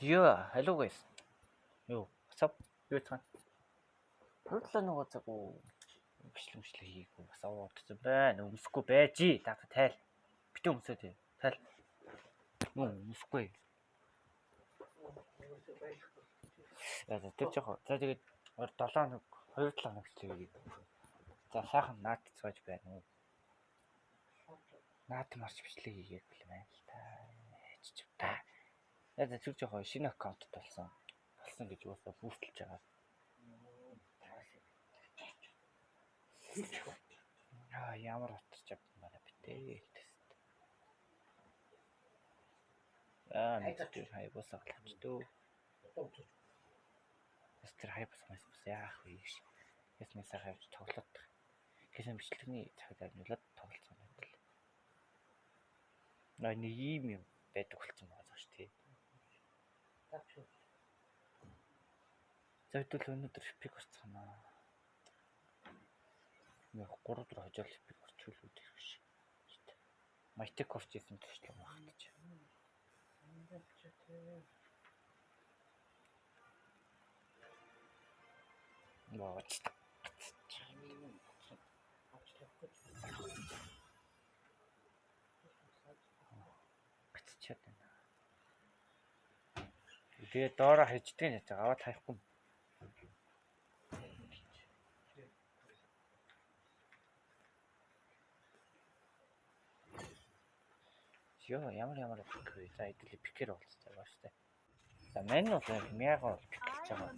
Yeah, hello guys. Yo, what's up? Юу цаана? Хөрдлөө нөгөө цагуу бичлэмжлэг хийгүү бас оодсон байна. Өмсөхгүй байжи. Та тайл. Битэн өмсөө тий. Тайл. Өмсөхгүй. За тэр жоо. За тэгээд 7 хоног 2-7 хоног ч хийе. За сайхан наад цоож байна уу? Наад марч бичлэг хийгээд бил байна л та. Ээжч та. За тэр жоо шинэ аккаунт болсон гэж уусаа бүүсэлж байгаа. Ямар утарч авсан байна битээ. Мэдээ хайбас авч дөө. Тэр хайбас яах вэ гэж. Ясны сайхан авч тоглоод. Гэсэн бичлэгний цагт амжилт тоглолцсон байна л. Нэг юм байдаг болсон байгаа шүү дээ. Зөвдөл өнөөдөр шпик орцгоноо. Нэг 3-4 хожол шпик орчвол үүдэх шиг. Майтек орч исэн төшлөө магтаж. Баач. Гацчаад байна. Тэгээ доороо хайждаг нь яаж аваад хайхгүй. Ёо ямар пик вэ? За хэдүүлээ пикээр болцсон байгаа шүү дээ. За мань бол мяга бол пик хийж байгаа.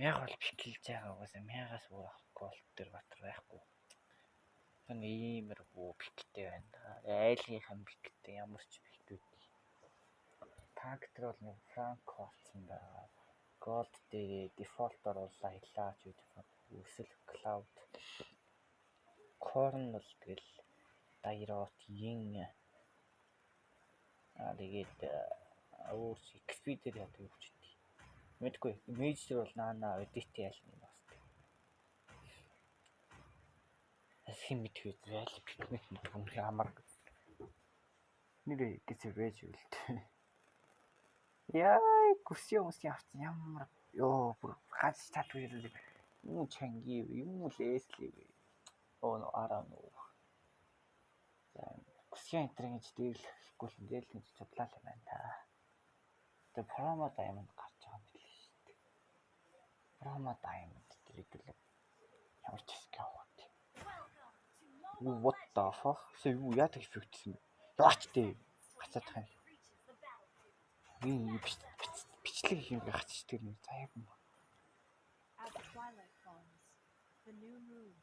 Мяга бол пик хийж байгаа угаасаа мягаас өөр гол дээр батар байхгүй. Тэн иймэр пиктэй байна. Айлгийнхан пиктэй ямар ч пик үү. Танк дээр бол нэг франк болсон байгаа. Голд дээр дефолтоор боллаа хилаач үү. Үсэл клауд. Корн бол тэгэл дайрот ин тэгээд өөр XP дээр яадаг юм чи. Мэдгүй. Мэж дээр бол наана edit яална юм байна. Асхим мэдгүй зээл пикмет нэг амар. Нэрээ гэж вэж үлдээ. Яа, гүсээ авсан ямар ёо бүр хаач татвэр юм чанги юм лээслээ. Оо араа нөө. За гүсээ энтрийн дэглэхгүй л дээлэн судлаа л байна та. Тэгээ промо даймонд гарч байгаа юм билээ шүү дээ. Промо даймонд тэр идэв ямар ч хэсэг явах. What the fuck? Юу яадаг эффектсэн бэ? Яач дээ. Гацаад тань. Бичлэг юм гацчдаг юм. Заяаг юм.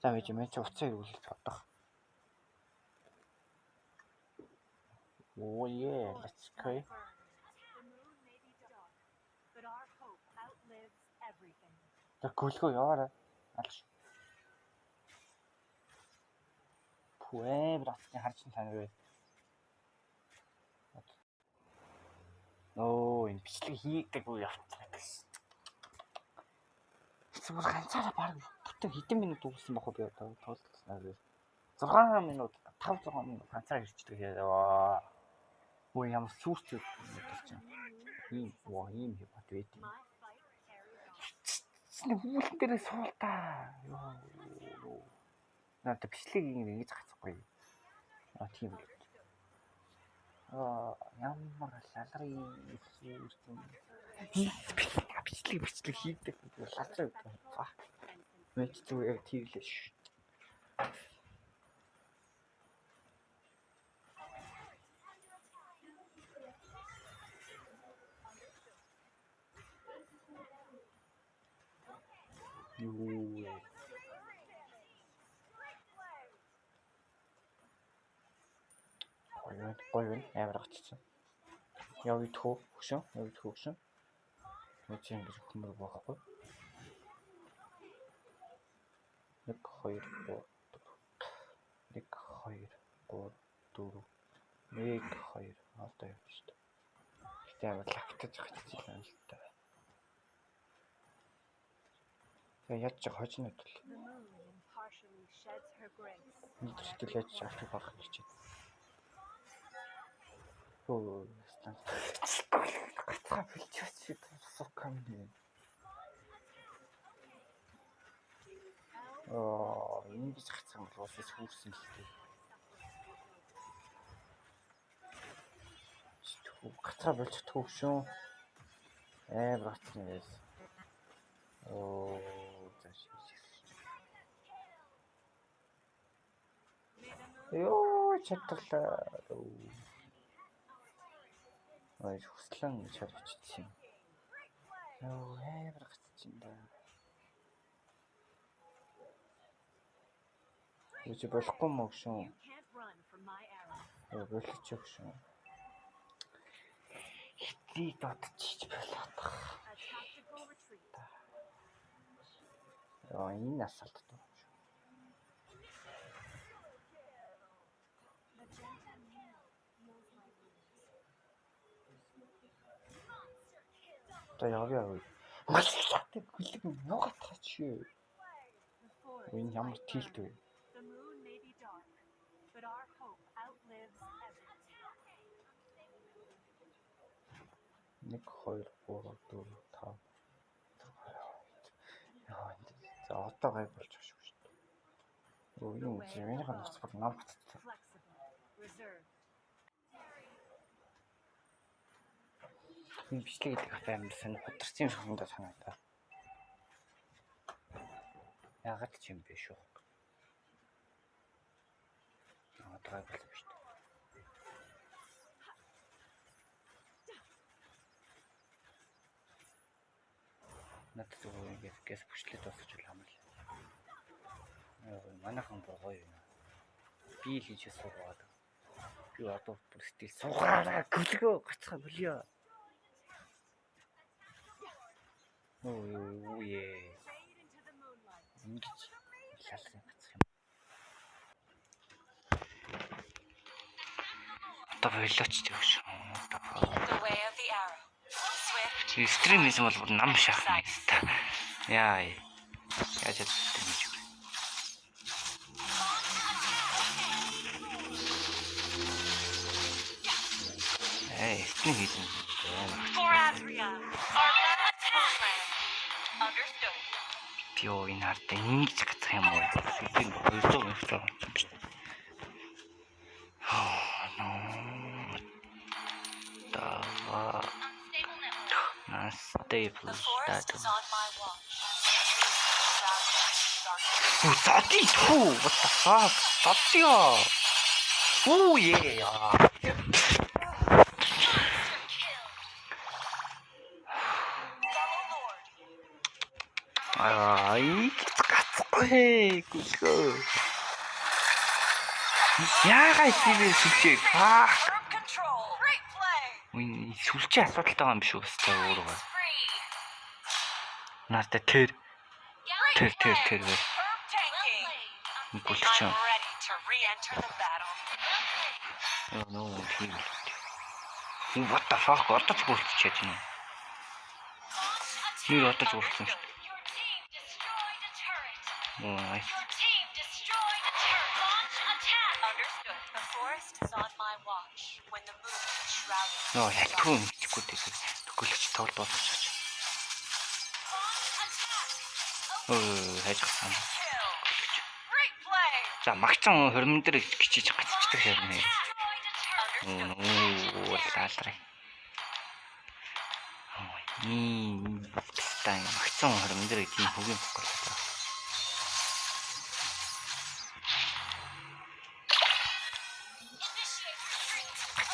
За байж мэн чи уцаа ирүүлж бодох. Oh yeah, let's go. За гүлгөө яваарай. Алш. Пүэ братны харж тань вэ. Оо энэ бичлэг хийдэг үе явцсан гэсэн. Зүгээр ганцаараа баг бүтэн хэдэн минут дууссан бохоо би тоглолцсноо. 6 минут 5-6 минут ганцаараа ирчдэг яа. Өө ямар сүрч мэдэрч юм. Ийм хипот байт юм. Нэг хүлэн дээрээ суултаа. Йоо. Надад бичлэг ингэж гацхгүй. Тийм л. Ямар лалрын сүрч юм. Бичлэг хийдэг лалраа гэдэг. Мэд зүгээр тийрлээ шүү. Юу. Гойвэн амар гацсан. Яв идэх хөшөө. Нэг юм гэж хөмөр боохгүй. 1 2 3 1 2 3 4 1 2 одоо явж шүү дээ. Гэтэ амар лагтаж гацчихлаа л та. Тэгээ яаж ч хожно гэдэл. Нэг зүйл яаж ч авах байх гэж байна. Оо, станц. гацгаа бэлчээч сукам нэ. Ингэж гацсан бол уусаа сүрсэн л дээ. Гацгаа болчих төвшөө. Брацны яс. Заш. Ёо чатарлаа. Хүслэн чарччихсан. Брацчихин да. Үгүй болохгүй мөн шүү. Болчих шүү. Хитий додчих болоод байгаа. Энэ асуулт дуу. За явъя. Маллаатай хүлэг нугатаач юу. Энэ ямар тилт вэ? Нэг 2 3 4 5 За одоо гай болж байгаа шүү дээ. Юу юм чинь минийх нь нууц бүр нам батцсан. Энэ бичлэг гэдэг хата амар сонир хөдөрсөн юм шиг надад санагдаа. Яагаад ч юм бэ шүү. Одоо гай болж шүү дээ. Надад зүгээр ингээд гэс бүчлээд дуусчих л юм л. Манайхан гоё юм. Би л хийж суугаад. Би одоо бүр стил суугаараа гөлгөө гацхаа болио. Ээ. Ингэж шалсан гацх юм. Одоо болооч тэгш. Стрим хийсэн бол бүр нам шахна та. Яа. Яаж чаддаг юм бэ? Стрим хийсэн. Пио энэ ард ингэж гацх юм уу? Би 200 юм шүү. Stable status. What the fuck? Oh yeah. Ay, гацгүй гүлгөө. Яагаад тийм сүлжээ? Fuck. Үгүй сүлжээ асуудалтай байгаа юм биш үү? Өстой өөрөө. Надад тэр. Гүлч юм. No, тийм. What the fuck? Одоо ч гүлчээж байна. Нэр одоо ч гүлчихсэн шүү дээ. Ой. Ноо ялтгүй мэдхгүй дээ. Төгөлч тоглоод болчихсон. Хайж гасан. За магцан хөрмөн дээр гिचиж гацчихдаг юм нэ. Лаалраа. Тань магцан хөрмөн дээр тийм хөгийн бохгүй.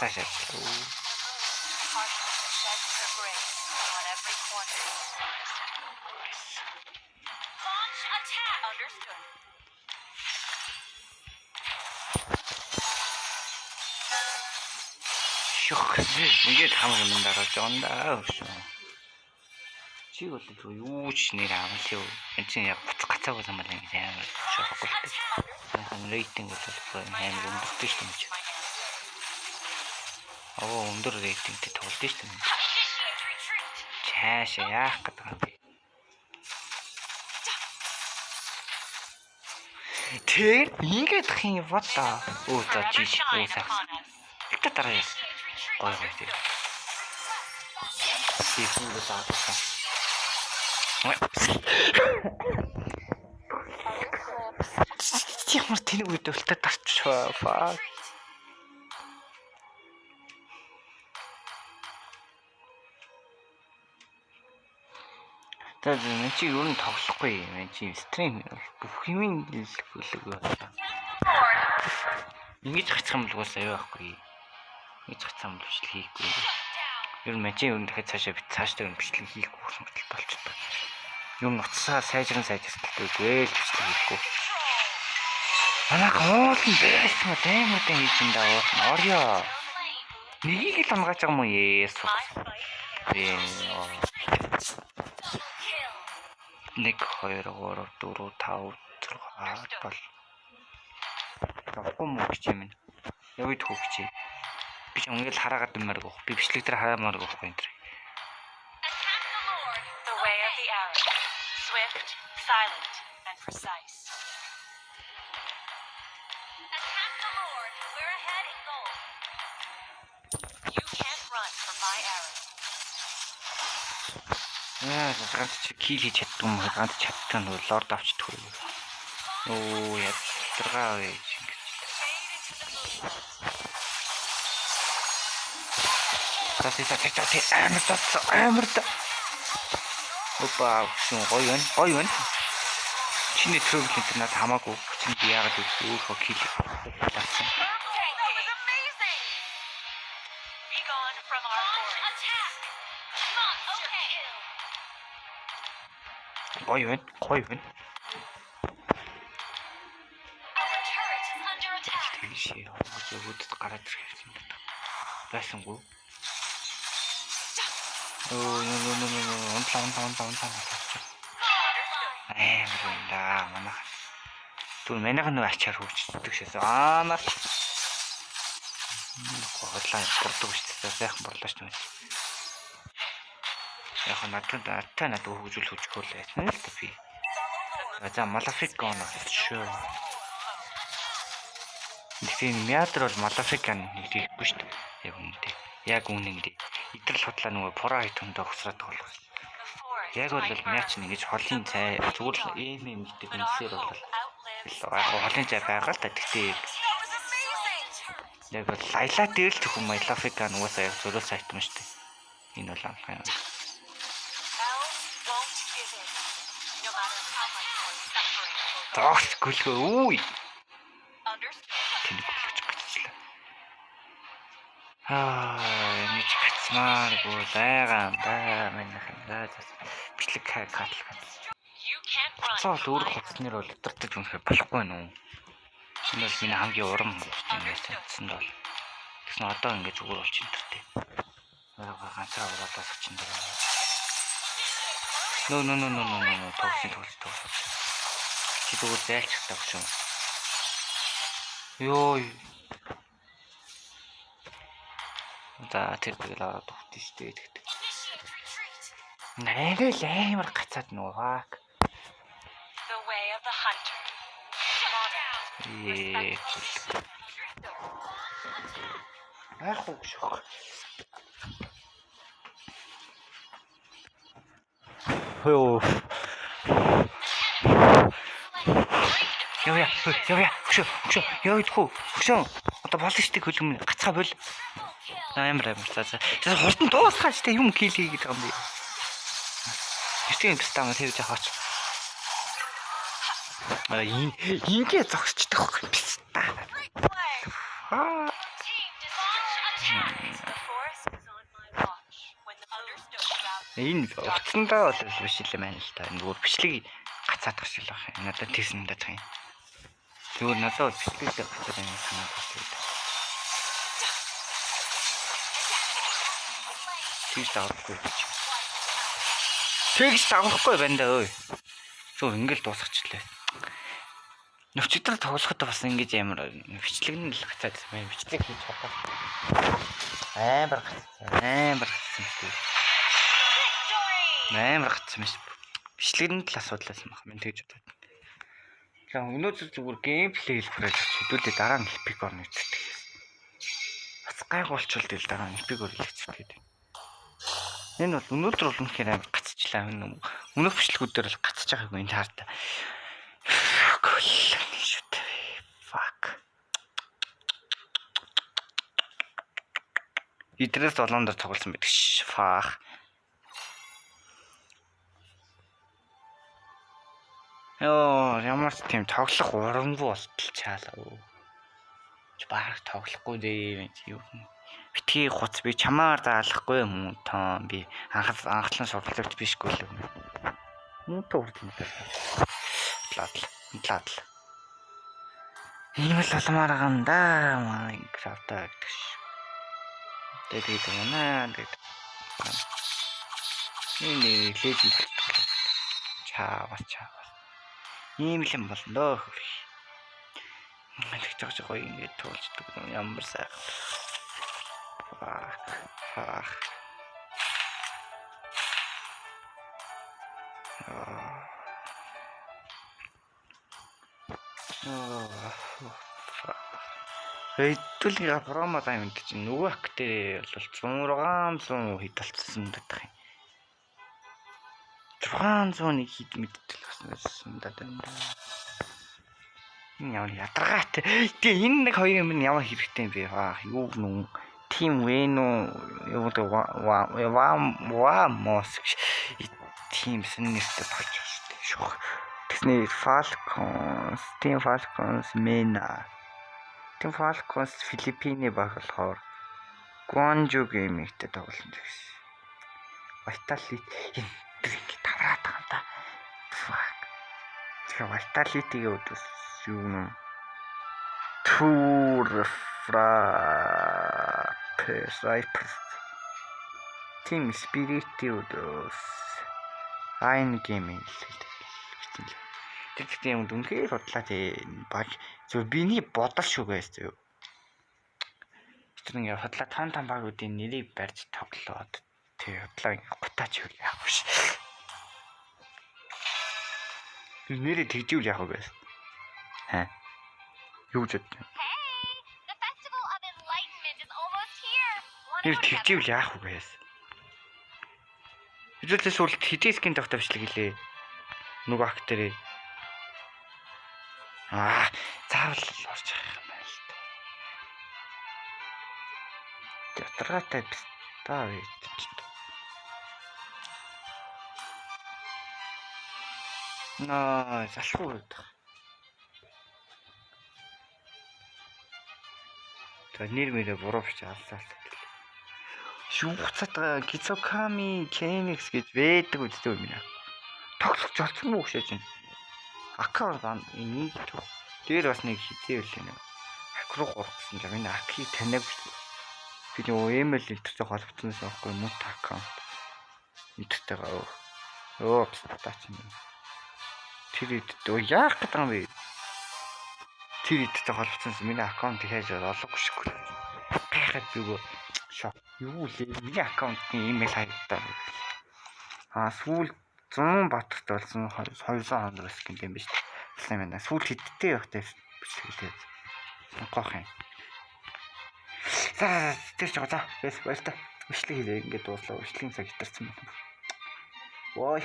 Саша. Ингээд хамаг юм дарааж байгаа шүү. Чи бол юу ч нэр амлаа. Энд чинь яг буцах гацааг юм байна гэж амар шахахгүй. Рейтинг бол амар өндөртэй шүү дээ. Өндөр рейтингтэй тоглож шүү дээ. Чаашаа яах гэдэг юм бэ? Тэр ингээд хин вата. За чиш сайхан. Тэгтээ дараа гоё гоё. Хийх заасан. Ямар тэнэг үед өлтөд тарчваа. Фак. Тэгээд мен чи юу н тоглохгүй мен чи стрим бүх юмын хэлэх байна. Ингэж хацах юм бол аюу байхгүй. Ингэж хацах юм бол хийхгүй. Ер нь мачи ер нь дахиад цаашаа цааштай юм бичлэг хийхгүй болчихсон. Юм нуцсаа сайжран сайжралтай л бичлэг хийхгүй. Манай гоолн байсан даймуудын хийж энэ даа орё. Нэгийг л амгааж байгаа юм уу Есүс. 1 2 3 4 5 6 7 Явахгүй муу гэж юм. Явъя тхүү гэж. Би ч ингээл хараагаад юмарг авах. Би бичлэг дээр хараамаар авах юм дээр. The way of the arrow. Swift, silent, and precise. Attack the Lord. We're ahead in goal. You can't run from my arrow. Ганц чи кил хийж чаддаг юм уу? Ганц чаддаг нь лорд авчдаг юм. Оо ядаргаа вэ. Тэт амар да. Опа, гоё байна. Чиний трөглөнт надад хамаагүй. Чинь би яагаад өөрөөр кил таасан. Be gone from our forest. Attack. Гоё байна. Our turret is under attack. Тийшээ өгөөд гараад ирэх юм байна. Байсангүй. Манай. Түр манайх нэг ачаар хөвчдөг шээс. Наа. Гоолаа бордог шээс. Сайхан борлооч юм. Яг надад хөгжүүлэх хөлөө байсан л та би. За Малафик гоо шүү. Тэгсэн Мяатер бол Малафикан хийхгүй шүү дээ. Яг үнэндээ. Идрэл хотлаа нөгөө пора хитөндөө хөсрээд байгаа. Яг бол мяч нэгж холын цай зүгээр ийм гэдэг үнсээр бол холын цай байгаа л та. Тэгтээ яг бол лайлаа дээр л зөвхөн Малафикан уусаа яг зөрөө сайт юм шүү дээ. Энэ бол амхан юм. Тагс гүлгөө үуй. Тэнийг гүлгэж гацлаа. Энийг гацмааргүй лайгаан манайхан бичлэг катл. Цаал өөр хуцснэр бол өдөртөж үнэхээр болохгүй байна уу? Энэ бол миний хамгийн урам юм байсан бол. Тэгсэн одоо ингэж зүгээр болчихсон төртэй. Ганцаа ураад тасчих чинь даа. No. Тогс. Чи зүгээр зайлчих таг шүү. Йоо. За тэр биелаа духт штэ гэдэг. Нэрэл амар гацаад нөгөө фак. The way of the hunter. Ах уу шок. Хөө. Явъя. Хөшөө. Явъя. Одоо болно штэ хөлөм гацгаа бол. Амар. За. Хурдан дуусгаа штэ юм кил хийгээд байгаа юм би. Бистийн пистамаа тавьж аваач. Ингээ зогсчихдаг писта. Энэ уцсандаа бол биш л юм байна л та. Нөгөө бичлэг гацаад гарч л байх юм. Надад тийсэн надад юм. Зүгээр надад бичлэг гацаад байна санаад байна. Тэгж тавахгүй байна даа ой. Зөв ингээл дуусгачлаа. Нөвчтөр тоглоход бас ингэж амар бичлэг нь л гацаад байна. Бичлэг хийж чадах. Амар гацсан шүү. Амар гацсан биш. Бичлэгэнд л асуудал байсан баг. Мен тэгж бодоод. За өнөөдөр зүгээр геймплей хэлбэрээр хэдүүлээ дараа нь эпик орно гэдэг. Бас гайгуулчвал тэгэл дараа нь эпик орлогч гэдэг. Энэ бол өнөөдөр бол үнэхээр амар гацчлаа юм. Өмнөх бичлэгүүдээр л гацж байгаагүй энэ таартай. Шүт. Fuck. Идрээс долоон дээр тоглосон байдаг ш. Fuck. Яа, ямар ч тийм тоглох урамгүй болтол чаалаа. Баг тоглохгүй дээ юу. Битгий хуц би чамаар даалахгүй юм уу таа би анхлан сургалтад бишгүй л юм. Муу төрдөн дээр. Лаад. Ийм л болмаар ганда Minecraft гэдэг ш. Тэгээд манай гэдэг. Энэ леженд болчихлоо. Чааваа. Ийм л юм болно доо. Мэлэх жоо гоё ингэж туулждаг ямар сайхан. Хэдүүлээ промо тайм гэж нөгөө актер бол 600 хэд болцсон даа. 601 хэд мэддэг байсан даа. Энэ ямар ядаргаатай. Тэгээ энэ нэг хоёр юм ямар хэрэгтэй юм бэ? Юу нүү Team Veno юу гэдэг Vamos Team Sinister болж байна шүү. Тэсний Falcons, Team Falcons Mena. Team Falcons Филиппиний баг болохоор Guangzhou Gaming-тэй тоглосон гэсэн. Vitality энэ тараад байгаа юм да. Fuck. Тэгээ Vitality-ийн үдс юу нэ? Tour Sniper Team Spirit-ийн үдс Айн Gaming гэсэн. Тэгтээ юм дүнхээр бодлаа тий баг зөв биний бодол шүү guys зөв. Тэр ингээ бодлаа том багуудын нэрийг барьж тоглоод тий бодлаа гутаач юу яах вэ? Нэрээ тэгжүүл яах вэ guys? Юу ч үгүй. Нэр тэгжүүл яах вэ guys? Хэдүүлээс үл хэдийн скин тогтовчлаг гэлээ. Нөгөө актерээ. Заавал орж байгаа юм байна л да. Ядаргаатай та байж. Залхуу байдаг. За нэр мэрэ буруу биш аллаа. Шүү хуцаад Kizokami Kenix гэж байдаг үстэй юм яа. Тоглох жолцсон мүү гэж байна. Аккаунт энийг дээр бас нэг хизээвэл нэ. Хак руу гурах гэсэн юм. Энэ акки таниаг би нөгөө email интертэй холбогдсоноос авахгүй муу аккаунт. Интертэйгаа таач юм. Тэр идтөө яах гэдэг юм бэ? Тэр идттэй холбогдсон миний аккаунт хийж олоогүй шгүй. Гайхаад бигөө шок. Юу лээ? Миний аккаунтны email хайдаа. Сүүл 100 баттай болсон 200 хоног бас гэнэ юм биш. Сайн байна. Сүүл хэдтэй явахтай бичлэгээ. Сонгох юм. За тэр ч байгаа. Баяр та. Бичлэг хийлээ. Ингээд дууслаа. Бичлэгийн цаг хитэрсэн байна. Ой.